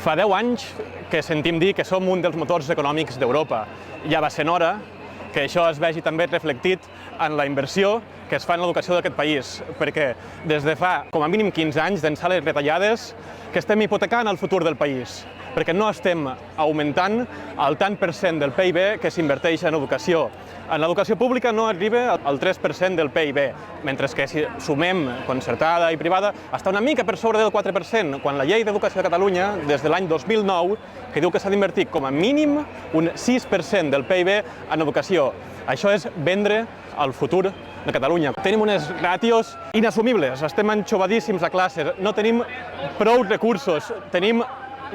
Fa 10 anys que sentim dir que som un dels motors econòmics d'Europa. Ja va sent hora que això es vegi també reflectit en la inversió que es fa en l'educació d'aquest país, perquè des de fa com a mínim 15 anys d'ençà les retallades que estem hipotecant el futur del país, perquè no estem augmentant el tant per cent del PIB que s'inverteix en educació. En l'educació pública no arriba al 3% del PIB, mentre que si sumem concertada i privada està una mica per sobre del 4%, quan la Llei d'Educació de Catalunya, des de l'any 2009, que diu que s'ha d'invertir com a mínim un 6% del PIB en educació. Això és vendre el futur de Catalunya. Tenim unes ràtios inassumibles, estem enxovadíssims a classes, no tenim prou recursos, tenim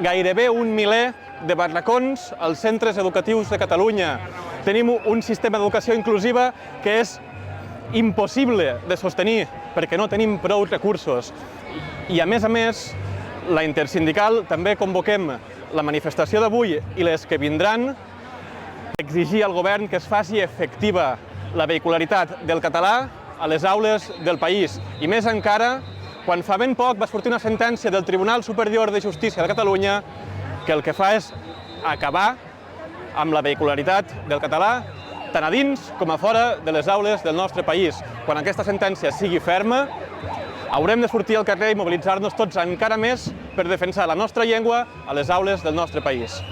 gairebé un miler de barracons als centres educatius de Catalunya. Tenim un sistema d'educació inclusiva que és impossible de sostenir perquè no tenim prou recursos. I a més, la intersindical també convoquem la manifestació d'avui i les que vindran per exigir al govern que es faci efectiva la vehicularitat del català a les aules del país. I més encara, quan fa ben poc va sortir una sentència del Tribunal Superior de Justícia de Catalunya que el que fa és acabar amb la vehicularitat del català tant a dins com a fora de les aules del nostre país. Quan aquesta sentència sigui ferma, haurem de sortir al carrer i mobilitzar-nos tots encara més per defensar la nostra llengua a les aules del nostre país.